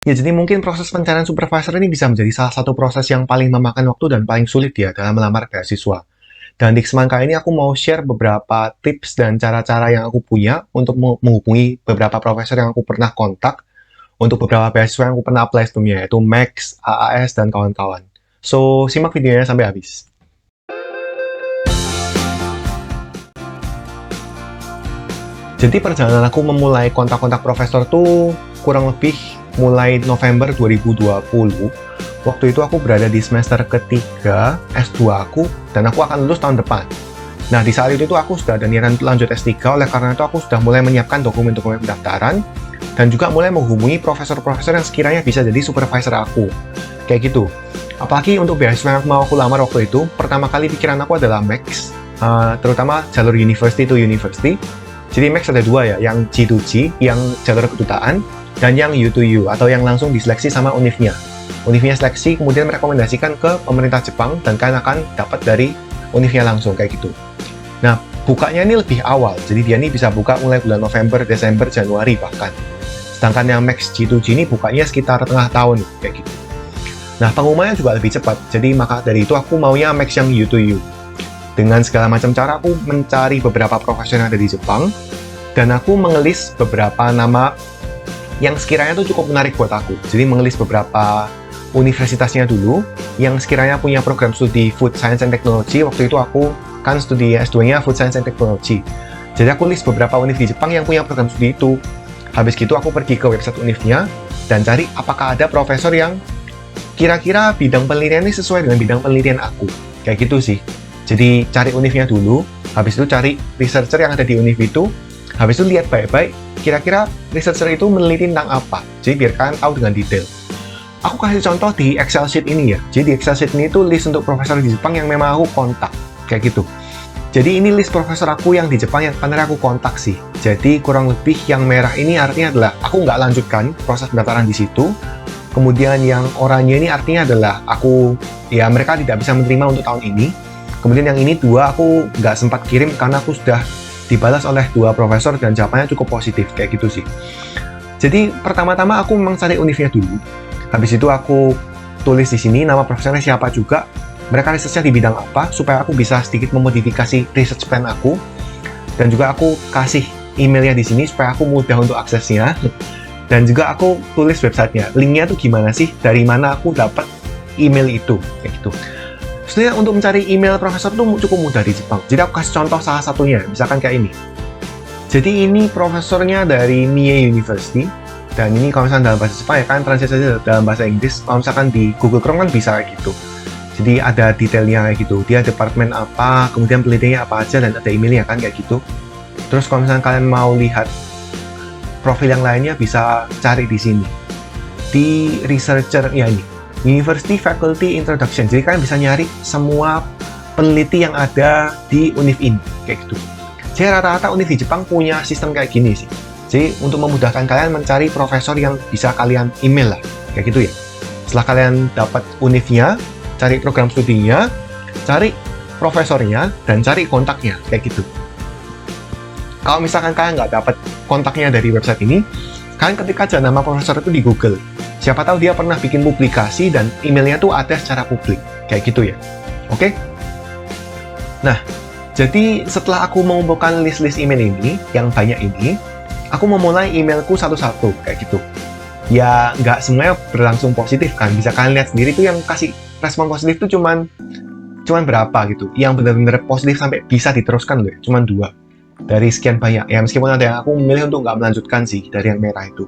Ya, jadi mungkin proses pencarian supervisor ini bisa menjadi salah satu proses yang paling memakan waktu dan paling sulit ya dalam melamar beasiswa. Dan di kesempatan kali ini aku mau share beberapa tips dan cara-cara yang aku punya untuk menghubungi beberapa profesor yang aku pernah kontak untuk beberapa beasiswa yang aku pernah apply sebelumnya, yaitu Max, AAS, dan kawan-kawan. So, simak videonya sampai habis. Jadi perjalanan aku memulai kontak-kontak profesor tuh kurang lebih mulai November 2020. Waktu itu aku berada di semester ketiga S2 aku, dan aku akan lulus tahun depan. Nah, di saat itu tuh aku sudah ada niatan lanjut S3, oleh karena itu aku sudah mulai menyiapkan dokumen-dokumen pendaftaran, dan juga mulai menghubungi profesor-profesor yang sekiranya bisa jadi supervisor aku. Kayak gitu. Apalagi untuk beasiswa yang mau aku lamar waktu itu, pertama kali pikiran aku adalah Max, terutama jalur university to university. Jadi Max ada dua ya, yang G2G, yang jalur kedutaan, dan yang U2U, atau yang langsung diseleksi sama univnya. Univnya seleksi, kemudian merekomendasikan ke pemerintah Jepang, dan kalian akan dapat dari univnya langsung, kayak gitu. Nah, bukanya ini lebih awal, jadi dia ini bisa buka mulai bulan November, Desember, Januari bahkan. Sedangkan yang Max G2G ini bukanya sekitar tengah tahun, kayak gitu. Nah, pengumumannya juga lebih cepat, jadi maka dari itu aku maunya Max yang U2U. Dengan segala macam cara, aku mencari beberapa profesor yang ada di Jepang, dan aku mengelis beberapa nama yang sekiranya tuh cukup menarik buat aku. Jadi mengelis beberapa universitasnya dulu, yang sekiranya punya program studi Food Science and Technology. Waktu itu aku kan studi S2-nya Food Science and Technology. Jadi aku list beberapa univ di Jepang yang punya program studi itu. Habis gitu aku pergi ke website univnya, dan cari apakah ada profesor yang kira-kira bidang penelitian ini sesuai dengan bidang penelitian aku. Kayak gitu sih. Jadi cari univnya dulu, habis itu cari researcher yang ada di univ itu, habis itu lihat baik-baik, kira-kira researcher itu meneliti tentang apa. Jadi biar kalian tahu dengan detail. Aku kasih contoh di Excel sheet ini ya. Jadi di Excel sheet ini tuh list untuk profesor di Jepang yang memang aku kontak. Kayak gitu. Jadi ini list profesor aku yang di Jepang yang pernah aku kontak sih. Jadi kurang lebih yang merah ini artinya adalah aku nggak lanjutkan proses pendaftaran di situ. Kemudian yang oranye ini artinya adalah mereka tidak bisa menerima untuk tahun ini. Kemudian yang ini dua aku nggak sempat kirim karena aku sudah dibalas oleh dua profesor dan jawabannya cukup positif, kayak gitu sih. Jadi pertama-tama aku memang cari univnya dulu. Habis itu aku tulis di sini nama profesornya siapa juga, mereka researchnya di bidang apa, supaya aku bisa sedikit memodifikasi research plan aku. Dan juga aku kasih emailnya di sini supaya aku mudah untuk aksesnya. Dan juga aku tulis websitenya, linknya tuh gimana sih, dari mana aku dapat email itu, kayak gitu. Sebenarnya untuk mencari email profesor itu cukup mudah di Jepang. Jadi aku kasih contoh salah satunya, misalkan kayak ini. Jadi ini profesornya dari Mie University, dan ini kalau misalkan dalam bahasa Jepang ya kan translate saja dalam bahasa Inggris. Kalau misalkan di Google Chrome kan bisa kayak gitu. Jadi ada detailnya kayak gitu. Dia departemen apa, kemudian penelitiannya apa aja, dan ada emailnya kan kayak gitu. Terus kalau misalkan kalian mau lihat profil yang lainnya bisa cari di sini. Di researcher ya ini. University Faculty Introduction. Jadi kalian bisa nyari semua peneliti yang ada di univ ini, kayak gitu. Jadi rata-rata univ di Jepang punya sistem kayak gini sih. Jadi untuk memudahkan kalian mencari profesor yang bisa kalian email lah, kayak gitu ya. Setelah kalian dapat univnya, cari program studinya, cari profesornya, dan cari kontaknya, kayak gitu. Kalau misalkan kalian nggak dapat kontaknya dari website ini, kalian ketik aja nama profesor itu di Google. Siapa tahu dia pernah bikin publikasi dan emailnya tuh ada secara publik. Kayak gitu ya. Oke? Nah, jadi setelah aku mengumpulkan list-list email ini, yang banyak ini, aku memulai emailku satu-satu, kayak gitu. Ya, nggak semuanya berlangsung positif kan. Bisa kalian lihat sendiri tuh yang kasih respon positif tuh cuman berapa gitu. Yang benar-benar positif sampai bisa diteruskan loh, cuman 2. Dari sekian banyak, ya meskipun ada yang aku memilih untuk nggak melanjutkan sih dari yang merah itu.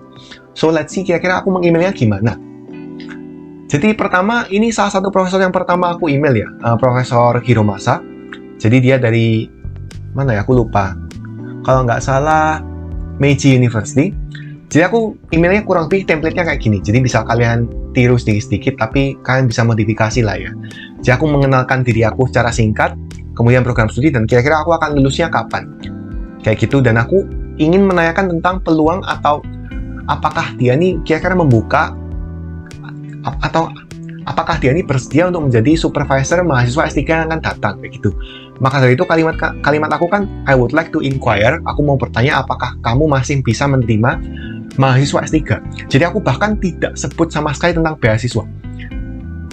So let's see kira-kira aku meng-emailnya gimana. Jadi pertama, ini salah satu profesor yang pertama aku email ya, Profesor Hiromasa. Jadi dia dari mana ya, aku lupa. Kalau nggak salah Meiji University. Jadi aku emailnya kurang lebih template-nya kayak gini. Jadi bisa kalian tiru sedikit-sedikit, tapi kalian bisa modifikasi lah ya. Jadi aku mengenalkan diri aku secara singkat, kemudian program studi, dan kira-kira aku akan lulusnya kapan. Kayak gitu, dan aku ingin menanyakan tentang peluang atau apakah dia ini kira-kira membuka atau apakah dia ini bersedia untuk menjadi supervisor mahasiswa S3 yang akan datang, kayak gitu. Maka dari itu kalimat aku kan I would like to inquire, aku mau bertanya apakah kamu masih bisa menerima mahasiswa S3. Jadi aku bahkan tidak sebut sama sekali tentang beasiswa.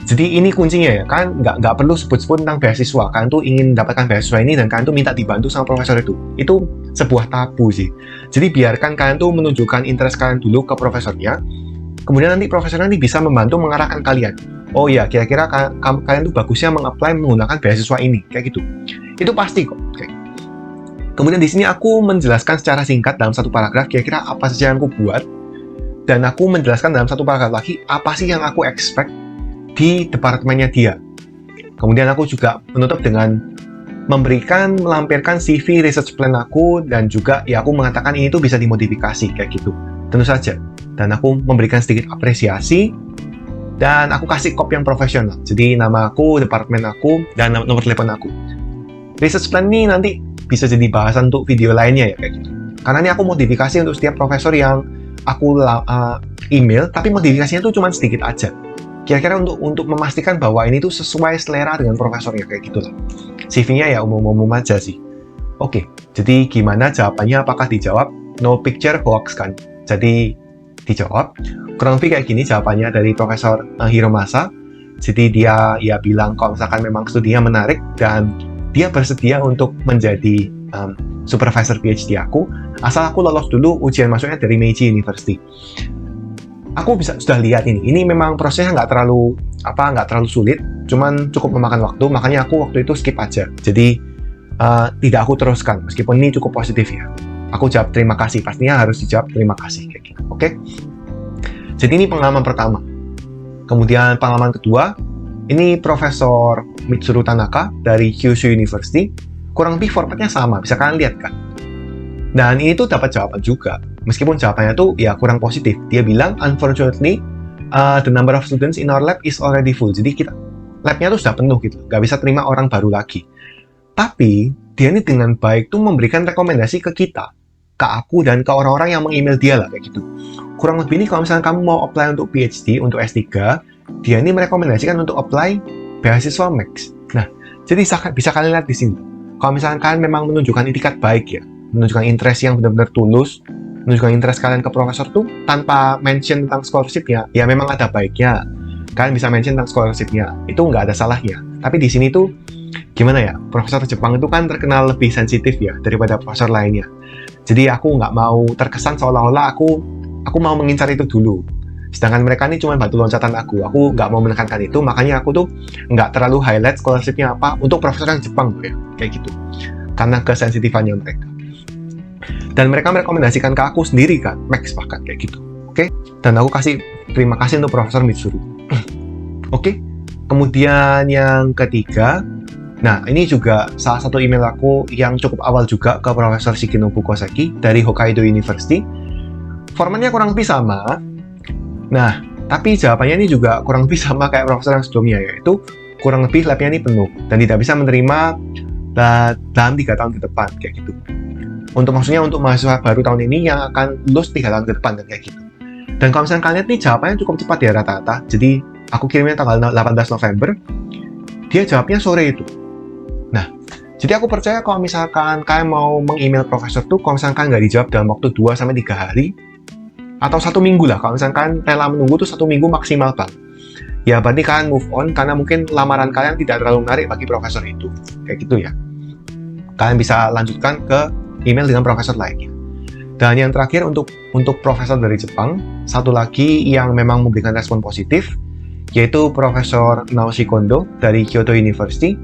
Jadi ini kuncinya ya, kan nggak perlu sebut-sebut tentang beasiswa. Kalian tuh ingin mendapatkan beasiswa ini dan kalian tuh minta dibantu sama profesor itu. Itu sebuah tabu sih. Jadi biarkan kalian tuh menunjukkan interest kalian dulu ke profesornya. Kemudian nanti profesornya nanti bisa membantu mengarahkan kalian. Oh ya, kira-kira kalian tuh bagusnya mengapply menggunakan beasiswa ini, kayak gitu. Itu pasti kok. Okay. Kemudian di sini aku menjelaskan secara singkat dalam satu paragraf kira-kira apa saja yang aku buat, dan aku menjelaskan dalam satu paragraf lagi apa sih yang aku expect di departemennya dia. Kemudian aku juga menutup dengan melampirkan CV research plan aku, dan juga ya aku mengatakan ini tuh bisa dimodifikasi kayak gitu. Tentu saja. Dan aku memberikan sedikit apresiasi, dan aku kasih copy yang profesional. Jadi nama aku, departemen aku, dan nomor telepon aku. Research plan ini nanti bisa jadi bahasan untuk video lainnya ya kayak gitu. Karena ini aku modifikasi untuk setiap profesor yang aku email, tapi modifikasinya tuh cuma sedikit aja. Kira-kira untuk memastikan bahwa ini tuh sesuai selera dengan profesornya kayak gitu lah. CV-nya ya umum-umum aja sih. Oke, jadi gimana jawabannya? Apakah dijawab? No picture hoax kan? Jadi dijawab. Kurang lebih kayak gini jawabannya dari Profesor Hiromasa. Jadi dia ya bilang kalau misalkan memang studinya menarik dan dia bersedia untuk menjadi supervisor PhD aku, asal aku lolos dulu ujian masuknya dari Meiji University. Aku sudah lihat ini memang prosesnya nggak terlalu sulit, cuman cukup memakan waktu, makanya aku waktu itu skip aja. Jadi tidak aku teruskan, meskipun ini cukup positif ya. Aku jawab terima kasih, pastinya harus dijawab terima kasih kayak gitu. Oke? Jadi ini pengalaman pertama. Kemudian pengalaman kedua, ini Profesor Mitsuru Tanaka dari Kyushu University. Kurang lebih formatnya sama, bisa kalian lihat kan? Dan ini tuh dapat jawaban juga, meskipun jawabannya tuh ya kurang positif. Dia bilang, unfortunately, the number of students in our lab is already full. Jadi labnya tuh sudah penuh gitu, nggak bisa terima orang baru lagi. Tapi dia ini dengan baik tuh memberikan rekomendasi ke kita, ke aku dan ke orang-orang yang meng-email dia lah kayak gitu. Kurang lebih ini kalau misalnya kamu mau apply untuk PhD, untuk S3, dia ini merekomendasikan untuk apply beasiswa Max. Nah, jadi bisa kalian lihat di sini. Kalau misalnya kalian memang menunjukkan itikat baik ya, menunjukkan interest yang benar-benar tulus, menunjukkan interest kalian ke profesor tuh tanpa mention tentang scholarship-nya, ya memang ada baiknya. Kalian bisa mention tentang scholarship-nya, itu nggak ada salahnya. Tapi di sini tuh, gimana ya, profesor Jepang itu kan terkenal lebih sensitif ya daripada profesor lainnya. Jadi aku nggak mau terkesan seolah-olah aku mau mengincar itu dulu. Sedangkan mereka ini cuma batu loncatan aku nggak mau menekankan itu, makanya aku tuh nggak terlalu highlight scholarship-nya apa untuk profesor yang Jepang tuh ya, kayak gitu. Karena kesensitifannya mereka. Dan mereka merekomendasikan ke aku sendiri kan, Max bahkan kayak gitu. Oke? Dan aku kasih terima kasih untuk Profesor Mitsuru. Oke? Kemudian yang ketiga, nah ini juga salah satu email aku yang cukup awal juga ke Profesor Shigenobu Koseki dari Hokkaido University. Formatnya kurang lebih sama. Nah, tapi jawabannya ini juga kurang lebih sama kayak profesor yang sebelumnya, yaitu kurang lebih labnya ini penuh dan tidak bisa menerima dalam 3 tahun ke depan kayak gitu. Maksudnya untuk mahasiswa baru tahun ini yang akan lulus 3 tahun ke depan dan kayak gitu. Dan kalau misalnya kalian lihat nih jawabannya cukup cepat ya rata-rata. Jadi aku kirimnya tanggal 18 November, dia jawabnya sore itu. Nah, jadi aku percaya kalau misalkan kalian mau meng-email profesor tuh, kalau misalkan kalian nggak dijawab dalam waktu 2-3 hari, atau 1 minggu lah, kalau misalkan kalian rela menunggu tuh 1 minggu maksimal bang. Ya berarti kalian move on, karena mungkin lamaran kalian tidak terlalu menarik bagi profesor itu. Kayak gitu ya. Kalian bisa lanjutkan ke email dengan profesor lainnya. Dan yang terakhir untuk profesor dari Jepang, satu lagi yang memang memberikan respon positif, yaitu Profesor Naoshi Kondo dari Kyoto University,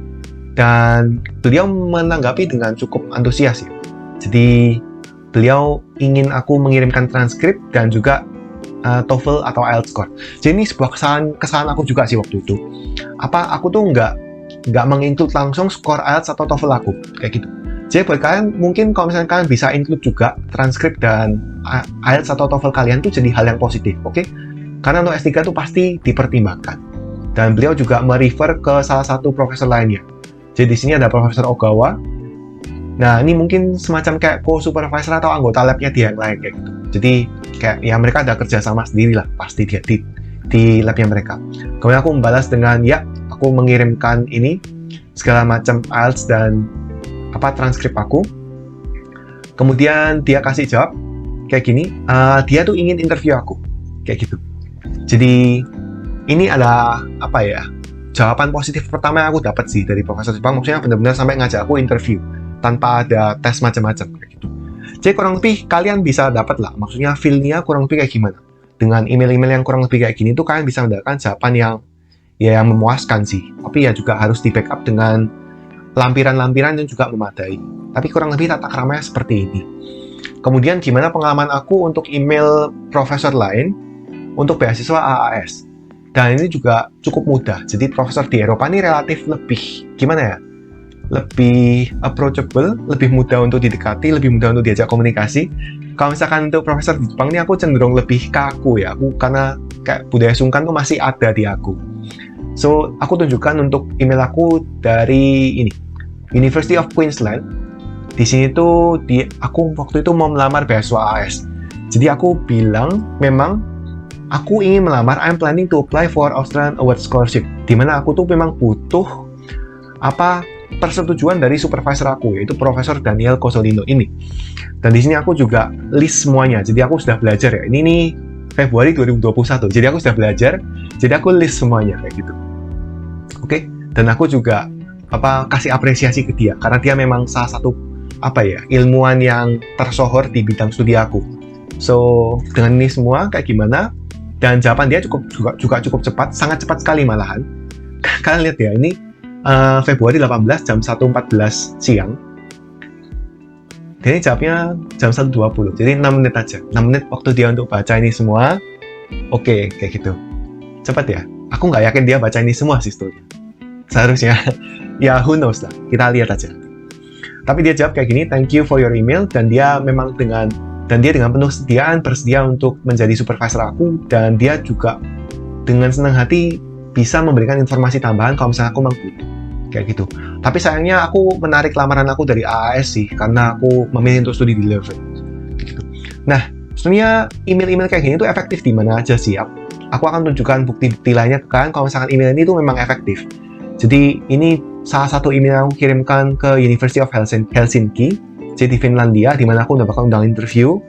dan beliau menanggapi dengan cukup antusias ya. Jadi beliau ingin aku mengirimkan transkrip dan juga TOEFL atau IELTS score. Jadi ini sebuah kesalahan aku juga sih waktu itu. Aku tuh nggak menginclude langsung skor IELTS atau TOEFL aku kayak gitu. Jadi buat kalian, mungkin kalau misalnya kalian bisa include juga transkrip dan IELTS atau TOEFL kalian tuh jadi hal yang positif, oke? Karena untuk S3 tuh pasti dipertimbangkan. Dan beliau juga merefer ke salah satu profesor lainnya. Jadi di sini ada Profesor Ogawa. Nah, ini mungkin semacam kayak co-supervisor atau anggota labnya dia yang lain kayak gitu. Jadi kayak ya mereka ada kerjasama sendiri lah pasti dia di labnya mereka. Kemudian aku membalas dengan ya, aku mengirimkan ini segala macam IELTS dan transkrip aku. Kemudian dia kasih jawab, kayak gini, dia tuh ingin interview aku, kayak gitu. Jadi ini adalah apa ya, jawaban positif pertama yang aku dapat sih dari Profesor Jepang, maksudnya benar-benar sampai ngajak aku interview tanpa ada tes macam-macam kayak gitu. Jadi kurang lebih kalian bisa dapat lah, maksudnya feel-nya kurang lebih kayak gimana. Dengan email-email yang kurang lebih kayak gini tuh kalian bisa mendapatkan jawaban yang ya yang memuaskan sih, tapi ya juga harus di backup dengan lampiran-lampiran yang juga memadai. Tapi kurang lebih tata keramanya seperti ini. Kemudian gimana pengalaman aku untuk email profesor lain untuk beasiswa AAS. Dan ini juga cukup mudah. Jadi profesor di Eropa ini relatif lebih gimana ya? Lebih approachable, lebih mudah untuk didekati, lebih mudah untuk diajak komunikasi. Kalau misalkan untuk profesor di Jepang ini aku cenderung lebih kaku ya. Aku karena kayak budaya sungkan tuh masih ada di aku. So, aku tunjukkan untuk email aku dari ini, University of Queensland. Di sini tuh aku waktu itu mau melamar beasiswa AAS. Jadi aku bilang memang aku ingin melamar, I'm planning to apply for Australian Award Scholarship. Dimana aku tuh memang butuh persetujuan dari supervisor aku, yaitu Profesor Daniel Cosolino ini. Dan di sini aku juga list semuanya. Jadi aku sudah belajar ya. Ini nih Februari 2021. Jadi aku sudah belajar. Jadi aku list semuanya kayak gitu. Oke. Dan aku juga kasih apresiasi ke dia karena dia memang salah satu ilmuwan yang tersohor di bidang studi aku. So, dengan ini semua kayak gimana? Dan jawaban dia juga cukup cepat, sangat cepat sekali malahan. Kalian lihat ya, ini Februari 18 jam 1.14 siang. Dan ini jawabnya jam 1.20, jadi 6 menit aja. 6 menit waktu dia untuk baca ini semua. Oke, kayak gitu. Cepat ya. Aku nggak yakin dia baca ini semua sih sebenarnya. Seharusnya, ya who knows lah. Kita lihat aja. Tapi dia jawab kayak gini, thank you for your email. Dan dia memang dengan penuh bersedia untuk menjadi supervisor aku. Dan dia juga dengan senang hati bisa memberikan informasi tambahan kalau misalnya aku mampu. Kayak gitu. Tapi sayangnya aku menarik lamaran aku dari AAS sih, karena aku memilih untuk studi di Leuven. Gitu. Nah, sebenarnya email-email kayak gini tuh efektif di mana aja sih? Aku akan tunjukkan bukti-bukti lainnya ke kalian kalau misalkan email ini tuh memang efektif. Jadi ini salah satu email yang aku kirimkan ke University of Helsinki, jadi di Finlandia, di mana aku mendapatkan undangan interview.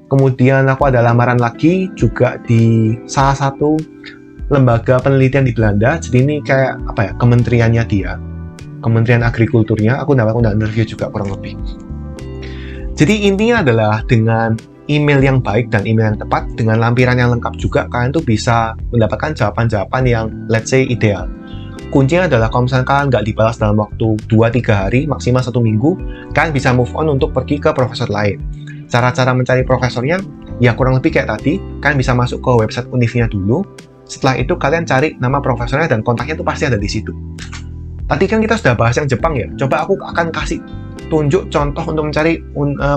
Kemudian aku ada lamaran lagi juga di salah satu lembaga penelitian di Belanda. Jadi ini kayak kementeriannya dia, Kementerian Agrikulturnya. Aku dapat undangan interview juga kurang lebih. Jadi intinya adalah dengan email yang baik dan email yang tepat, dengan lampiran yang lengkap juga, kalian tuh bisa mendapatkan jawaban-jawaban yang let's say ideal. Kuncinya adalah kalau misalnya kalian nggak dibalas dalam waktu 2-3 hari, maksimal 1 minggu, kalian bisa move on untuk pergi ke profesor lain. Cara-cara mencari profesornya, ya kurang lebih kayak tadi, kalian bisa masuk ke website univnya dulu. Setelah itu kalian cari nama profesornya dan kontaknya itu pasti ada di situ. Tadi kan kita sudah bahas yang Jepang ya, coba aku akan kasih tunjuk contoh untuk mencari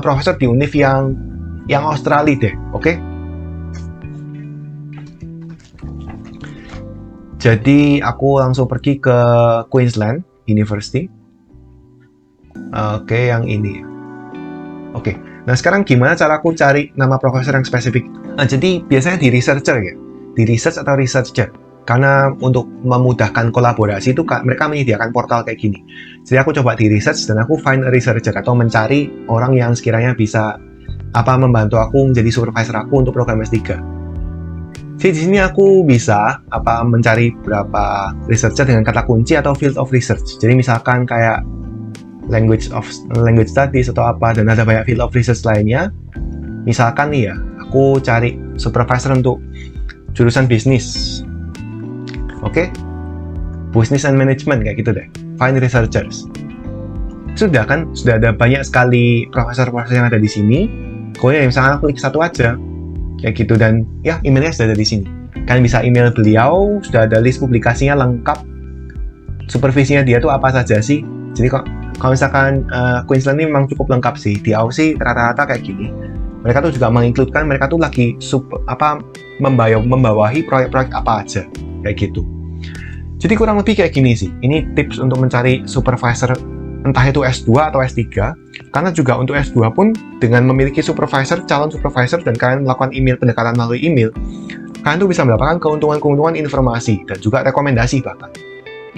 profesor di univ yang Australia deh, oke? Jadi aku langsung pergi ke Queensland University. Oke, yang ini. Oke, nah sekarang gimana cara aku cari nama profesor yang spesifik? Nah, jadi biasanya di researcher ya, di research atau researcher. Karena untuk memudahkan kolaborasi itu mereka menyediakan portal kayak gini. Jadi aku coba di research dan aku find a researcher atau mencari orang yang sekiranya bisa membantu aku menjadi supervisor aku untuk program S3. Jadi di sini aku bisa mencari beberapa researcher dengan kata kunci atau field of research. Jadi misalkan kayak language studies atau dan ada banyak field of research lainnya. Misalkan nih ya, aku cari supervisor untuk jurusan bisnis. Oke? Business and management kayak gitu deh. Find researchers. Sudah ada banyak sekali profesor-profesor yang ada di sini. Kemudian misalkan aku klik satu aja. Kayak gitu, dan ya emailnya sudah ada di sini. Kalian bisa email beliau, sudah ada list publikasinya lengkap, supervisinya dia tuh apa saja sih. Jadi kalau misalkan Queensland ini memang cukup lengkap sih. Di Aussie rata-rata kayak gini. Mereka tuh juga menginkludkan, mereka tuh lagi membawahi proyek-proyek apa aja kayak gitu. Jadi kurang lebih kayak gini sih. Ini tips untuk mencari supervisor entah itu S2 atau S3, karena juga untuk S2 pun dengan memiliki calon supervisor, dan kalian melakukan pendekatan melalui email, kalian tuh bisa mendapatkan keuntungan-keuntungan informasi dan juga rekomendasi bahkan.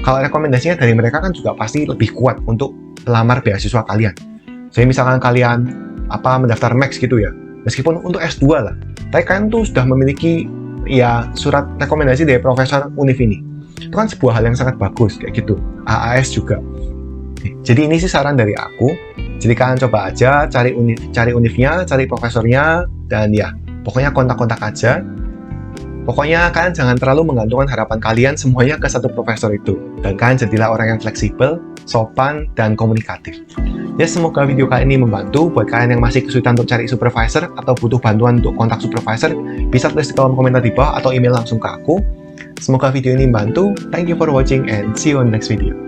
Kalau rekomendasinya dari mereka kan juga pasti lebih kuat untuk melamar beasiswa kalian. Jadi misalkan kalian mendaftar Max gitu ya, Meskipun untuk S2 lah. Tapi kalian tuh sudah memiliki ya surat rekomendasi dari profesor univ ini. Itu kan sebuah hal yang sangat bagus kayak gitu. AAS juga. Jadi ini sih saran dari aku. Jadi kalian coba aja cari univnya, cari profesornya, dan ya pokoknya kontak-kontak aja. Pokoknya kalian jangan terlalu menggantungkan harapan kalian semuanya ke satu profesor itu. Dan kalian jadilah orang yang fleksibel, sopan, dan komunikatif. Ya, semoga video kali ini membantu. Buat kalian yang masih kesulitan untuk cari supervisor atau butuh bantuan untuk kontak supervisor, bisa tulis di kolom komentar di bawah atau email langsung ke aku. Semoga video ini membantu. Thank you for watching and see you on the next video.